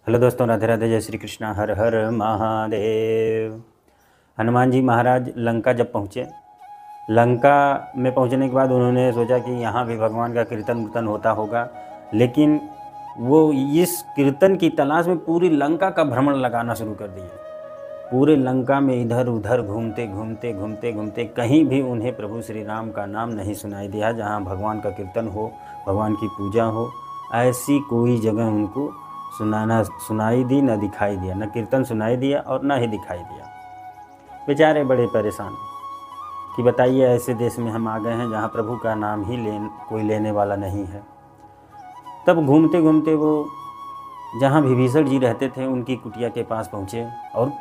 Hello दोस्तों, राधे राधे, जय श्री कृष्णा, हर हर महादेव। हनुमान जी महाराज लंका जब पहुँचे, लंका में पहुँचने के बाद उन्होंने सोचा कि यहाँ भी भगवान का कीर्तन वीर्तन होता होगा, लेकिन वो इस कीर्तन की तलाश में पूरी लंका का भ्रमण लगाना शुरू कर दिया। पूरे लंका में इधर उधर घूमते घूमते घूमते घूमते कहीं भी उन्हें प्रभु श्री राम का नाम नहीं सुनाई दिया। जहाँ भगवान का कीर्तन हो, भगवान की पूजा हो, ऐसी कोई जगह उनको सुनाई दी न दिखाई दिया। न कीर्तन सुनाई दिया और न ही दिखाई दिया। बेचारे बड़े परेशान कि बताइए, ऐसे देश में हम आ गए हैं जहाँ प्रभु का नाम ही कोई लेने वाला नहीं है। तब घूमते घूमते वो जहाँ विभीषण जी रहते थे उनकी कुटिया के पास पहुँचे, और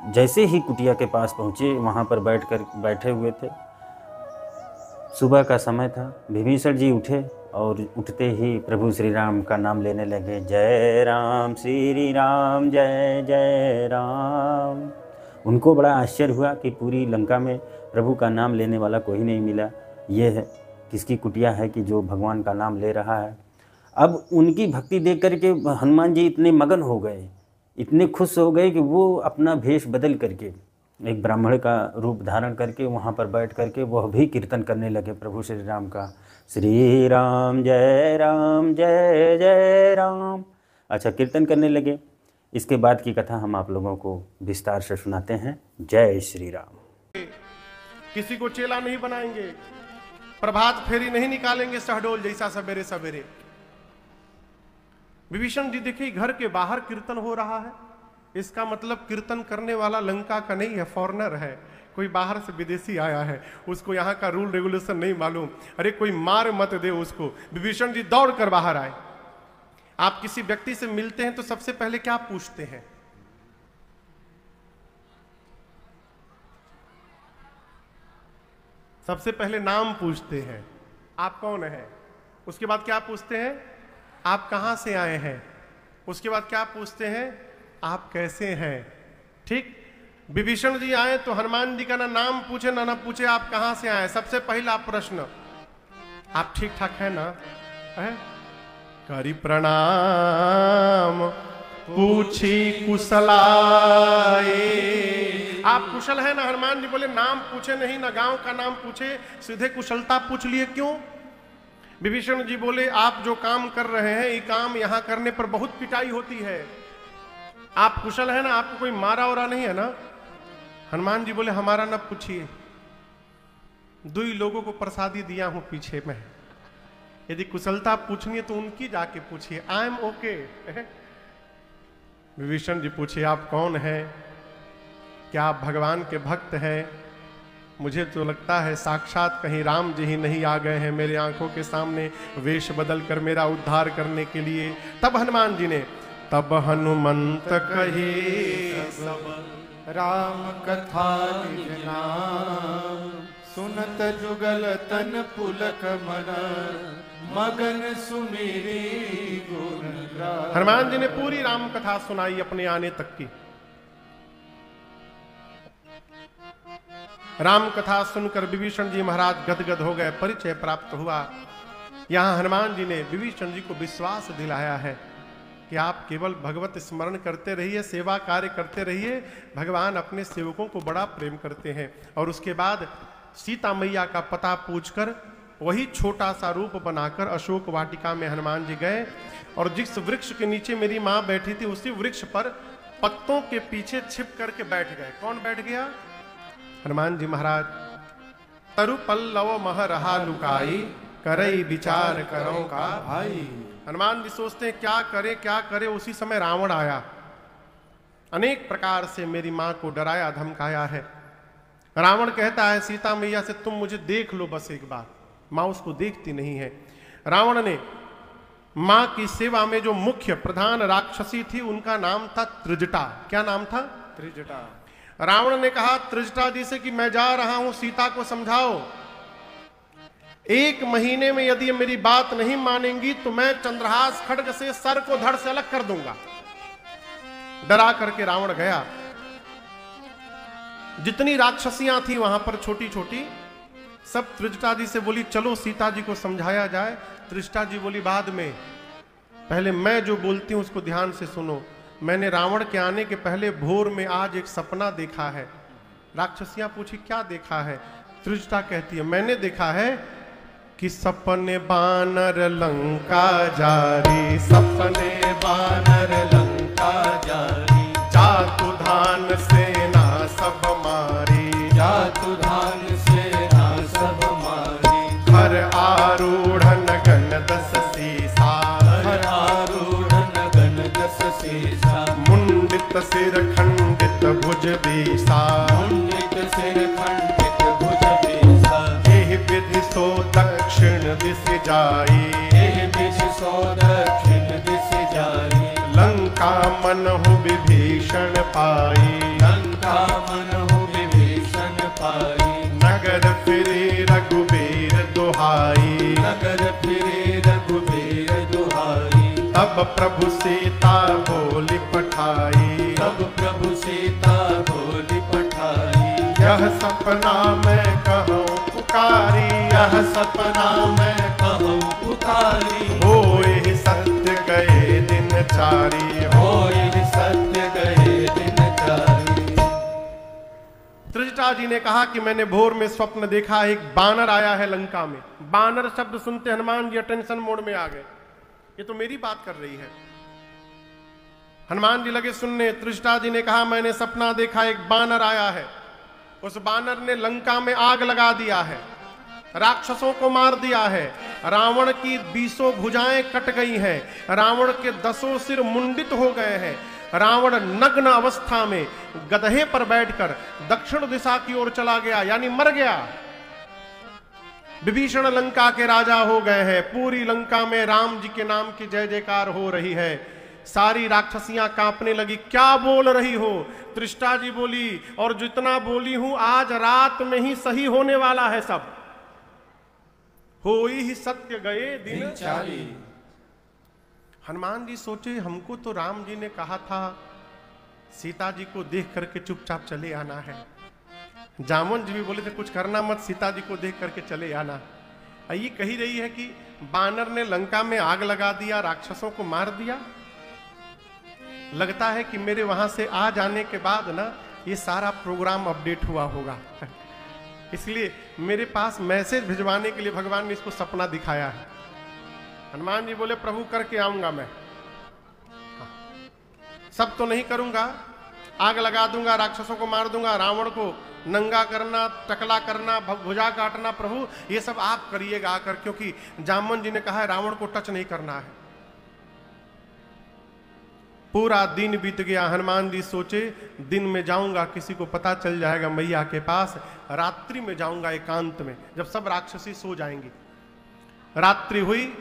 जैसे ही कुटिया के पास पहुँचे वहाँ पर बैठे हुए थे। सुबह का समय था। विभीषण जी उठे और उठते ही प्रभु श्री राम का नाम लेने लगे। जय राम श्री राम, जय जय राम। उनको बड़ा आश्चर्य हुआ कि पूरी लंका में प्रभु का नाम लेने वाला कोई नहीं मिला। ये है किसकी कुटिया है कि जो भगवान का नाम ले रहा है। अब उनकी भक्ति देख करके हनुमान जी इतने मगन हो गए, इतने खुश हो गए कि वो अपना भेष बदल करके एक ब्राह्मण का रूप धारण करके वहाँ पर बैठ करके वह भी कीर्तन करने लगे प्रभु श्री राम का। श्री राम जय जय राम। अच्छा, कीर्तन करने लगे। इसके बाद की कथा हम आप लोगों को विस्तार से सुनाते हैं। जय श्री राम। किसी को चेला नहीं बनाएंगे, प्रभात फेरी नहीं निकालेंगे शहडोल जैसा सवेरे सवेरे। विभीषण जी देखिए, घर के बाहर कीर्तन हो रहा है। इसका मतलब कीर्तन करने वाला लंका का नहीं है, फॉरेनर है, कोई बाहर से विदेशी आया है, उसको यहाँ का रूल रेगुलेशन नहीं मालूम। अरे कोई मार मत दे उसको। विभीषण जी दौड़ कर बाहर आए। आप किसी व्यक्ति से मिलते हैं तो सबसे पहले क्या पूछते हैं? सबसे पहले नाम पूछते हैं, आप कौन हैं। उसके बाद क्या पूछते हैं? आप कहां से आए हैं। उसके बाद क्या पूछते हैं? आप कैसे हैं। ठीक, विभीषण जी आए तो हनुमान जी का ना नाम पूछे ना पूछे आप कहां से आए। सबसे पहला प्रश्न, आप ठीक ठाक है ना? है? करी प्रणाम पूछी कुशलाए। आप कुशल है ना? हनुमान जी बोले नाम पूछे नहीं, ना गांव का नाम पूछे, सीधे कुशलता पूछ लिए। क्यों? विभीषण जी बोले आप जो काम कर रहे हैं, ये काम यहां करने पर बहुत पिटाई होती है। आप कुशल है ना? आपको कोई मारा वरा नहीं है ना? हनुमान जी बोले हमारा न पूछिए, 2 लोगों को प्रसादी दिया हूं पीछे में। यदि कुशलता पूछनी है तो उनकी जाके पूछिए। I am okay. Vibhishan ji पूछे आप कौन है, क्या आप भगवान के भक्त हैं? मुझे तो लगता है साक्षात कहीं राम जी ही नहीं आ गए हैं मेरे आंखों के सामने वेश बदल कर मेरा उद्धार करने के लिए। तब हनुमान जी ने, तब हनुमंत कहे सब राम कथा निज नाम, सुनत जुगल तन पुलक मन, मगन सुमेरी गुण ग्राम। हनुमान जी ने पूरी राम कथा सुनाई अपने आने तक की। राम कथा सुनकर विभीषण जी महाराज गदगद हो गए। परिचय प्राप्त हुआ। यहां हनुमान जी ने विभीषण जी को विश्वास दिलाया है कि आप केवल भगवत स्मरण करते रहिए, सेवा कार्य करते रहिए। भगवान अपने सेवकों को बड़ा प्रेम करते हैं। और उसके बाद सीता मैया का पता पूछकर वही छोटा सा रूप बनाकर अशोक वाटिका में हनुमान जी गए, और जिस वृक्ष के नीचे मेरी माँ बैठी थी उसी वृक्ष पर पत्तों के पीछे छिप करके बैठ गए। कौन बैठ गया? हनुमान जी महाराज। तरु पल्लव मह रहा लुकाई, करई विचार करो का भाई। हनुमान जी सोचते हैं क्या करे। उसी समय रावण आया, अनेक प्रकार से मेरी मां को डराया धमकाया है। रावण कहता है सीता मैया से, तुम मुझे देख लो बस एक बार। मां उसको देखती नहीं है। रावण ने मां की सेवा में जो मुख्य प्रधान राक्षसी थी उनका नाम था त्रिजटा। क्या नाम था? त्रिजटा। रावण ने कहा त्रिजटा जी से कि मैं जा रहा हूं, सीता को समझाओ, 1 महीने में यदि मेरी बात नहीं मानेंगी तो मैं चंद्रहास खड्ग से सर को धड़ से अलग कर दूंगा। डरा करके रावण गया। जितनी राक्षसियां थी वहां पर छोटी छोटी, सब त्रिजटा जी से बोली चलो सीता जी को समझाया जाए। त्रिजटा जी बोली बाद में, पहले मैं जो बोलती हूं उसको ध्यान से सुनो। मैंने रावण के आने के पहले भोर में आज एक सपना देखा है। राक्षसियां पूछी क्या देखा है? त्रिजटा कहती है मैंने देखा है कि सपने बानर लंका जारी, सपने बानर लंका जारी, जातु धान सेना सब मारी, जातु धान सेना सब मारी, हर आरूढ़ नगन दस सीसा, हर आरूढ़ नगन दस सीसा, मुंडित सिर खंडित भुज बीसा, मुंडित सिर खंडित भुज बीसा, एहि विधि सो दक्षिण दिश जाई, एहि विधि सो दक्षिण दिश जाई, लंका मनहु विभीषण पाई, लंका मनहु विभीषण पाई, नगर फिरे रघुबीर दुहाई, नगर फिरे रघुबीर दुहाई, तब प्रभु सीता बोली पठाई, तब प्रभु सीता बोली पठाई, यह सपना मैं कहूँ पुकारी, यह सपना मैं कहूँ पुकारी, होए सत्य गए दिन चारी, होए सत्य गए दिन चारी। त्रिजटा जी ने कहा कि मैंने भोर में स्वप्न देखा, एक बानर आया है लंका में। बानर शब्द सुनते हनुमान जी अटेंशन मोड में आ गए, ये तो मेरी बात कर रही है। हनुमान जी लगे सुनने। त्रिजटा जी ने कहा मैंने सपना देखा, एक बानर आया है, उस बानर ने लंका में आग लगा दिया है, राक्षसों को मार दिया है, रावण की 20 भुजाएं कट गई हैं, रावण के 10 सिर मुंडित हो गए हैं, रावण नग्न अवस्था में गधे पर बैठकर दक्षिण दिशा की ओर चला गया, यानी मर गया। विभीषण लंका के राजा हो गए हैं, पूरी लंका में राम जी के नाम की जय जयकार हो रही है। सारी राक्षसियां कांपने लगी, क्या बोल रही हो? त्रिष्टा जी बोली, और जितना बोली हूं आज रात में ही सही होने वाला है सब, होई ही सत्य गए दिन चारी। हनुमान जी सोचे हमको तो राम जी ने कहा था सीता जी को देख करके चुपचाप चले आना है। जामुन जी भी बोले थे कुछ करना मत, सीता जी को देख करके चले आना। ये कही रही है कि बानर ने लंका में आग लगा दिया, राक्षसों को मार दिया। लगता है कि मेरे वहां से आ जाने के बाद ना ये सारा प्रोग्राम अपडेट हुआ होगा इसलिए मेरे पास मैसेज भिजवाने के लिए भगवान ने इसको सपना दिखाया है। हनुमान जी बोले प्रभु करके आऊंगा मैं, सब तो नहीं करूंगा, आग लगा दूंगा, राक्षसों को मार दूंगा, रावण को नंगा करना, टकला करना, भुजा काटना, प्रभु ये सब आप करिएगा आकर, क्योंकि जामवन जी ने कहा है रावण को टच नहीं करना है। पूरा दिन बीत गया। हनुमान जी सोचे दिन में जाऊंगा किसी को पता चल जाएगा मैया के पास, रात्रि में जाऊंगा एकांत में जब सब राक्षसी सो जाएंगी। रात्रि हुई,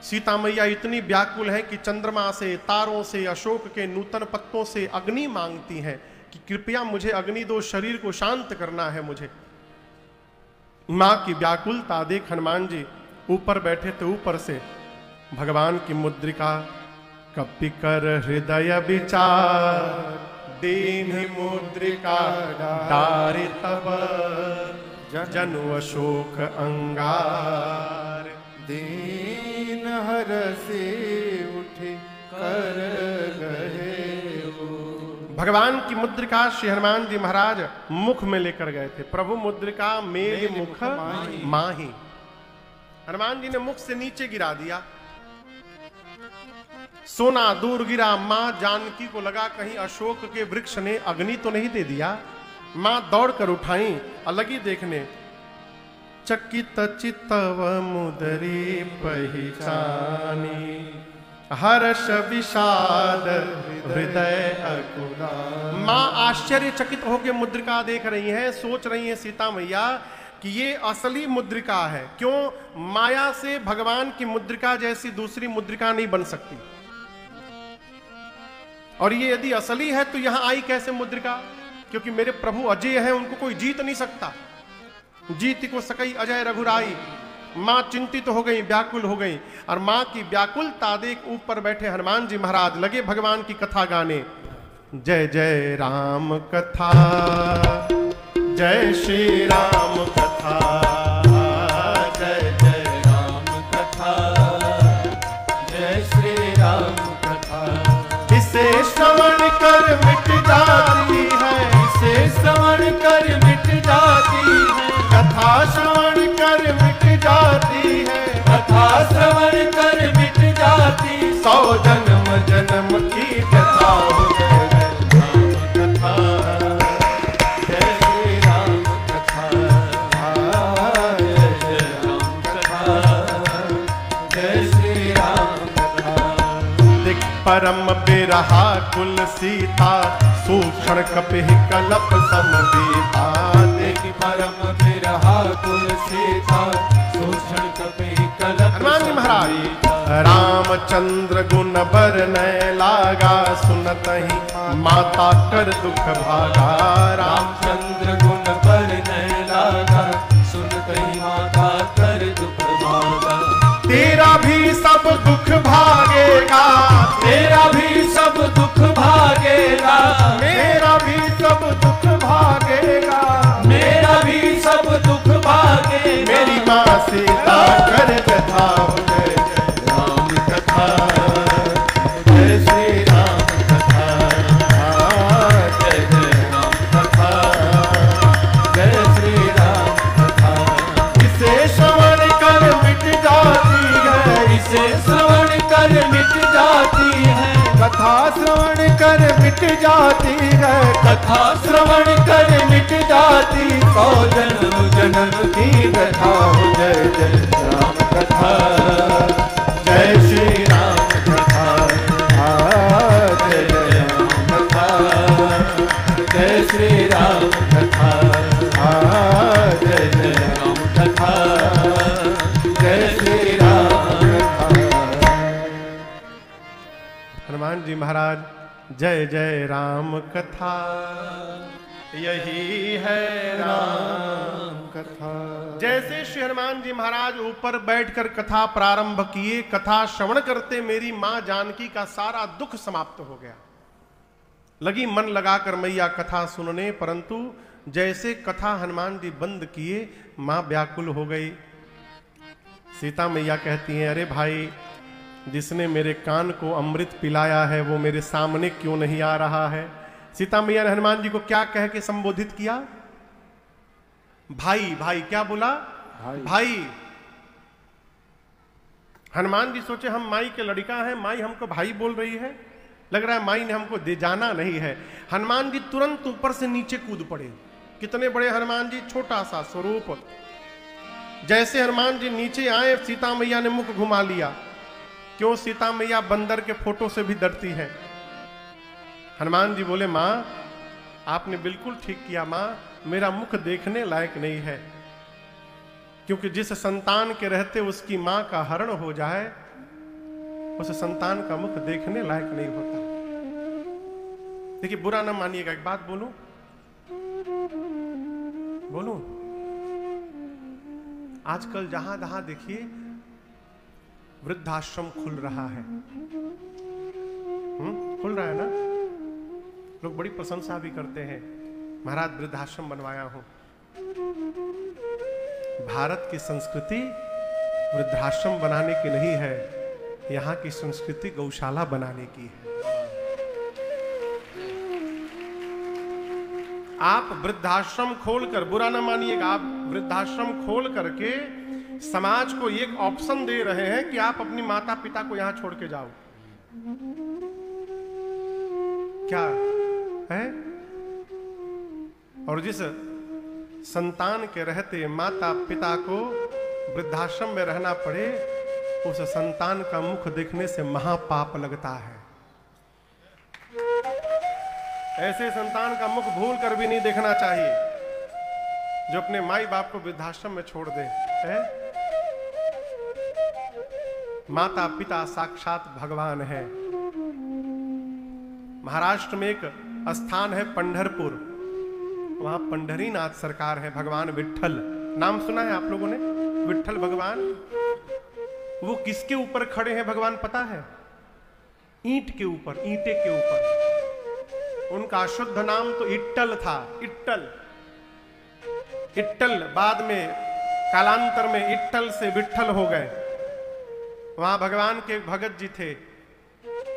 सीता मैया इतनी व्याकुल है कि चंद्रमा से, तारों से, अशोक के नूतन पत्तों से अग्नि मांगती हैं कि कृपया मुझे अग्नि दो, शरीर को शांत करना है मुझे। मां की व्याकुलता देख हनुमान जी ऊपर बैठे थे, ऊपर से भगवान की मुद्रिका, कपि कर हृदय विचार, दीन मुद्रिका डारि तब, जनु अशोक अंगार, दीन हर से उठे कर गए हो। भगवान की मुद्रिका श्री हनुमान जी महाराज मुख में लेकर गए थे। प्रभु मुद्रिका मेरे मुख माही। हनुमान जी ने मुख से नीचे गिरा दिया, सोना दूर गिरा। मां जानकी को लगा कहीं अशोक के वृक्ष ने अग्नि तो नहीं दे दिया। मां दौड़कर उठाई, अलगी देखने, चकित चित्तव मुदरी पहचानी, हर्ष विषाद हृदय अकुला। मां आश्चर्यचकित होकर मुद्रिका देख रही हैं, सोच रही हैं सीता मैया कि ये असली मुद्रिका है। क्यों? माया से भगवान की मुद्रिका जैसी दूसरी मुद्रिका नहीं बन सकती, और ये यदि असली है तो यहां आई कैसे मुद्रिका? क्योंकि मेरे प्रभु अजय हैं, उनको कोई जीत नहीं सकता। जीत को सकई अजय रघुराई। मां चिंतित हो गई, व्याकुल हो गई, और मां की व्याकुलता देख ऊपर बैठे हनुमान जी महाराज लगे भगवान की कथा गाने। जय जय राम कथा, जय श्री राम कथा, जय जय राम कथा, जय श्री राम कथा। इसे श्रवण कर मिट जाती है, इसे श्रवण कर मिट जाती है, कथा श्रवण कर मिट जाती है, कथा श्रवण कर मिट जाती, 100 जन्म जन्म की कथा हो जय जय राम कथा, जय श्री राम कथा, जय श्री राम कथा, दिख परम बिरहा कुल सीता, सूक्षण कपिहि कलप समदीता, देख परम बिरहा कुल सीता, सूक्षण कपिहि कलप हनुमान जी महाराज समदीता। रामचंद्र गुण बरनय लागा, सुनतहि माता कर दुख भागा, रामचंद्र गुण बरनय लागा, सुनतहि माता कर दुख भागा, तेरा भी सब दुख भागेगा, तेरा भी सब दुख भागेगा, मेरा भी सब दुख भागेगा, मेरा भी सब दुख भागेगा, मेरी माँ सीता कर कथा हो जय जय राम कथा, जय श्री राम कथा, जय जय राम कथा, जय श्री राम कथा, इसे श्रवण कर मिट जाती है, इसे श्रवण कर मिट जाती है, कथा श्रवण कर मिट जाती है, कथा श्रवण कर मिट जाती, 100 जन्म जन्म की कथा हो जय जय राम कथा, जय श्री राम कथा, जय जय राम कथा, जय श्री राम कथा, जय जय राम कथा, जय श्री राम कथा। हनुमान जी महाराज जय जय राम कथा, यही है राम कथा। जैसे श्री हनुमान जी महाराज ऊपर बैठकर कथा प्रारंभ किए, कथा श्रवण करते मेरी मां जानकी का सारा दुख समाप्त हो गया। लगी मन लगाकर मैया कथा सुनने, परंतु जैसे कथा हनुमान जी बंद किए मां व्याकुल हो गई। सीता मैया कहती हैं, अरे भाई, जिसने मेरे कान को अमृत पिलाया है वो मेरे सामने क्यों नहीं आ रहा है। सीता मैया ने हनुमान जी को क्या कह के संबोधित किया? भाई। भाई क्या बोला? भाई। हनुमान जी सोचे हम माई के लड़का हैं, माई हमको भाई बोल रही है, लग रहा है माई ने हमको दे जाना नहीं है। हनुमान जी तुरंत ऊपर से नीचे कूद पड़े। कितने बड़े हनुमान जी, छोटा सा स्वरूप। जैसे हनुमान जी नीचे आए, सीता मैया ने मुख घुमा लिया। क्यों? सीता मैया बंदर के फोटो से भी डरती है। हनुमान जी बोले, मां आपने बिल्कुल ठीक किया मां, मेरा मुख देखने लायक नहीं है, क्योंकि जिस संतान के रहते उसकी मां का हरण हो जाए, उस संतान का मुख देखने लायक नहीं होता। देखिए, बुरा ना मानिएगा, एक बात बोलूं, आजकल जहां तहां देखिए वृद्धाश्रम खुल रहा है। खुल रहा है ना, लोग बड़ी प्रशंसा भी करते हैं, महाराज वृद्धाश्रम बनवाया हूं। भारत की संस्कृति वृद्धाश्रम बनाने की नहीं है, यहां की संस्कृति गौशाला बनाने की है। आप वृद्धाश्रम खोलकर, बुरा ना मानिएगा, आप वृद्धाश्रम खोल करके समाज को एक ऑप्शन दे रहे हैं कि आप अपनी माता पिता को यहां छोड़ के जाओ। क्या है? और जिस संतान के रहते माता पिता को वृद्धाश्रम में रहना पड़े, उस संतान का मुख देखने से महापाप लगता है। ऐसे संतान का मुख भूल कर भी नहीं देखना चाहिए जो अपने माई बाप को वृद्धाश्रम में छोड़ दे। है? माता पिता साक्षात भगवान है। महाराष्ट्र में एक स्थान है पंढरपुर, वहां पंढरीनाथ सरकार है, भगवान विट्ठल। नाम सुना है आप लोगों ने? विट्ठल भगवान। वो किसके ऊपर खड़े हैं भगवान पता है? ईंट के ऊपर, ईंटे के ऊपर। उनका शुद्ध नाम तो इट्टल था। इट्टल, इट्टल बाद में कालांतर में इट्टल से विट्ठल हो गए। वहां भगवान के भगत जी थे,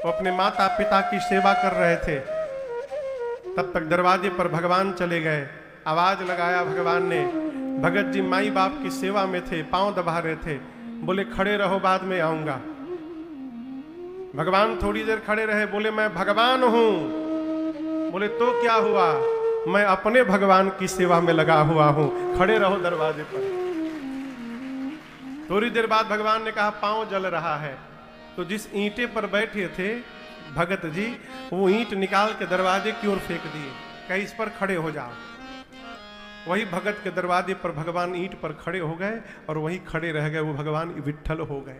वो अपने माता पिता की सेवा कर रहे थे। तब तक दरवाजे पर भगवान चले गए। आवाज लगाया भगवान ने। भगत जी माई बाप की सेवा में थे, पांव दबा रहे थे। बोले खड़े रहो, बाद में आऊंगा। भगवान थोड़ी देर खड़े रहे, बोले मैं भगवान हूं। बोले तो क्या हुआ, मैं अपने भगवान की सेवा में लगा हुआ हूं, खड़े रहो दरवाजे पर। थोड़ी देर बाद भगवान ने कहा पांव जल रहा है। तो जिस ईंटे पर बैठे थे भगत जी, वो ईंट निकाल के दरवाजे की ओर फेंक दिए, कहीं इस पर खड़े हो जाओ। वही भगत के दरवाजे पर भगवान ईंट पर खड़े हो गए और वही खड़े रह गए। वो भगवान विट्ठल हो गए।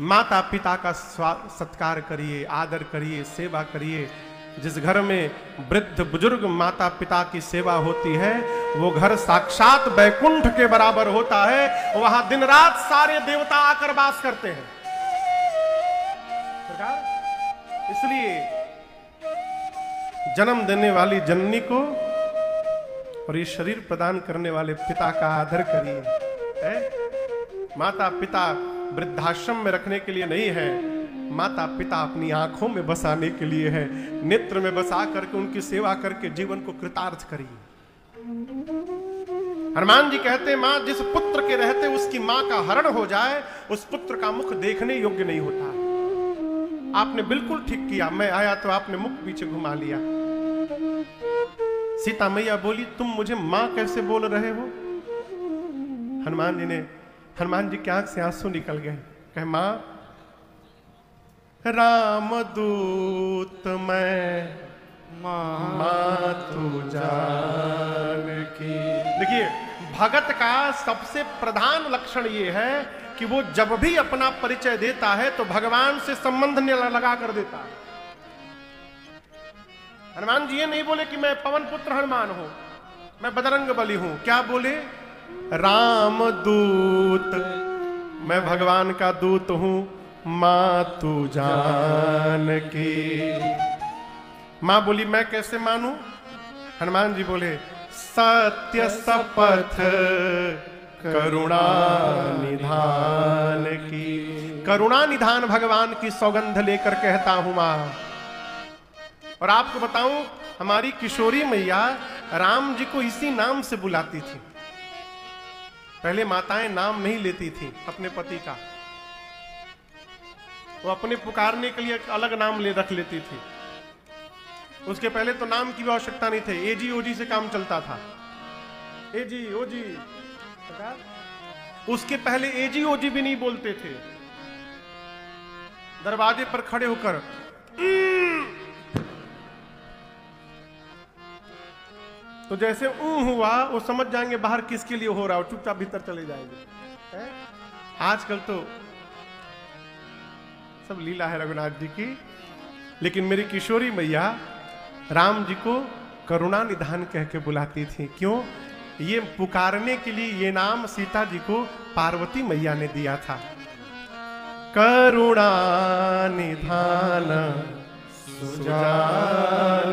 माता पिता का सत्कार करिए, आदर करिए, सेवा करिए। जिस घर में वृद्ध बुजुर्ग माता पिता की सेवा होती है, वो घर साक्षात वैकुंठ के बराबर होता है। वहां दिन रात सारे देवता आकर वास करते हैं। इसलिए जन्म देने वाली जननी को और ये शरीर प्रदान करने वाले पिता का आदर करिए। माता पिता वृद्धाश्रम में रखने के लिए नहीं है, माता पिता अपनी आंखों में बसाने के लिए है। नेत्र में बसा करके उनकी सेवा करके जीवन को कृतार्थ करिए। हनुमान जी कहते हैं मां जिस पुत्र के रहते उसकी मां का हरण हो जाए, उस पुत्र का मुख देखने योग्य नहीं होता। आपने बिल्कुल ठीक किया, मैं आया तो आपने मुख पीछे घुमा लिया। सीता मैया बोली तुम मुझे मां कैसे बोल रहे हो? हनुमान जी की आंख से आंसू निकल गए। कहे मां राम दूत मैं, मां तू जानकी। देखिए भगत का सबसे प्रधान लक्षण ये है कि वो जब भी अपना परिचय देता है तो भगवान से संबंध लगा कर देता है। हनुमान जी ये नहीं बोले कि मैं पवन पुत्र हनुमान हूं, मैं बजरंग बली हूं। क्या बोले? राम दूत, मैं भगवान का दूत हूं। मां तू जानकी। मां बोली मैं कैसे मानूं? हनुमान जी बोले सत्य शपथ करुणा निधान की। करुणा निधान भगवान की सौगंध लेकर कहता हूं मां। और आपको बताऊं हमारी किशोरी मैया राम जी को इसी नाम से बुलाती थी। पहले माताएं नाम नहीं लेती थी अपने पति का, वो अपने पुकारने के लिए एक अलग नाम रख लेती थी। उसके पहले तो नाम की भी आवश्यकता नहीं थी, एजी ओजी से काम चलता था। एजी ओजी, उसके पहले एजी ओजी भी नहीं बोलते थे। दरवाजे पर खड़े होकर तो जैसे हुआ वो समझ जाएंगे बाहर किसके लिए हो रहा हो, चुपचाप भीतर चले जाएंगे। आजकल तो सब लीला है रघुनाथ जी की। लेकिन मेरी किशोरी मैया राम जी को करुणा निधान कह के बुलाती थी। क्यों? ये पुकारने के लिए ये नाम सीता जी को पार्वती मैया ने दिया था। करुणा निधान सुजानशील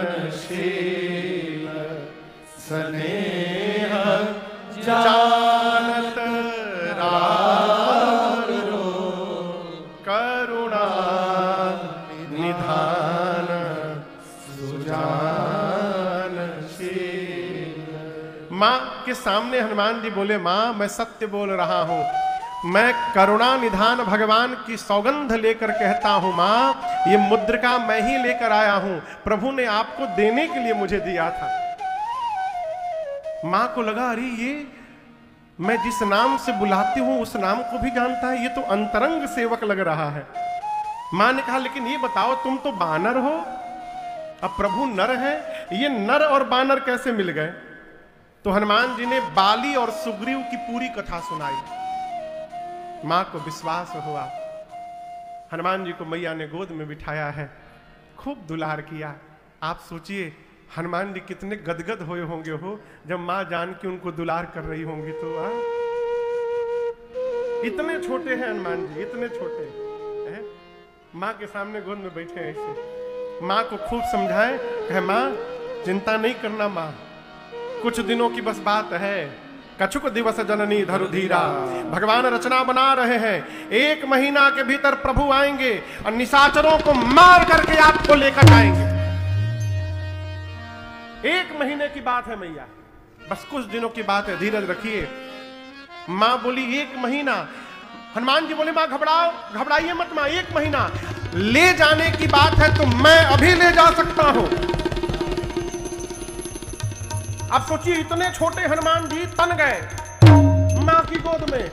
स्नेह जानत रारो। करुणा निधान सुजानशील। मां के सामने हनुमान जी बोले मां मैं सत्य बोल रहा हूं, मैं करुणा निधान भगवान की सौगंध लेकर कहता हूं मां, ये मुद्रिका मैं ही लेकर आया हूं, प्रभु ने आपको देने के लिए मुझे दिया था। मां को लगा अरे ये मैं जिस नाम से बुलाती हूं उस नाम को भी जानता है, ये तो अंतरंग सेवक लग रहा है। मां ने कहा लेकिन ये बताओ तुम तो बानर हो, अब प्रभु नर है, ये नर और बानर कैसे मिल गए? तो हनुमान जी ने बाली और सुग्रीव की पूरी कथा सुनाई। मां को विश्वास हुआ। हनुमान जी को मैया ने गोद में बिठाया है, खूब दुलार किया। आप सोचिए हनुमान जी कितने गदगद हुए होंगे हो जब मां जान के उनको दुलार कर रही होंगी। तो इतने छोटे हैं हनुमान जी, इतने छोटे हैं, मां के सामने गोद में बैठे हैं ऐसे। मां को खूब समझाए, कहे मां चिंता नहीं करना मां, कुछ दिनों की बस बात है, कछुक दिवस जननी धरु धीरा। भगवान रचना बना रहे हैं, 1 महीना के भीतर प्रभु आएंगे और निशाचरों को मार करके आपको लेकर जाएंगे। 1 महीने की बात है मैया, बस कुछ दिनों की बात है, धीरज रखिए। मां बोली 1 महीना। हनुमान जी बोले मां घबराइए मत मां, 1 महीना ले जाने की बात है तो मैं अभी ले जा सकता हूं। अब सोचिए, इतने छोटे हनुमान जी तन गए मां की गोद में,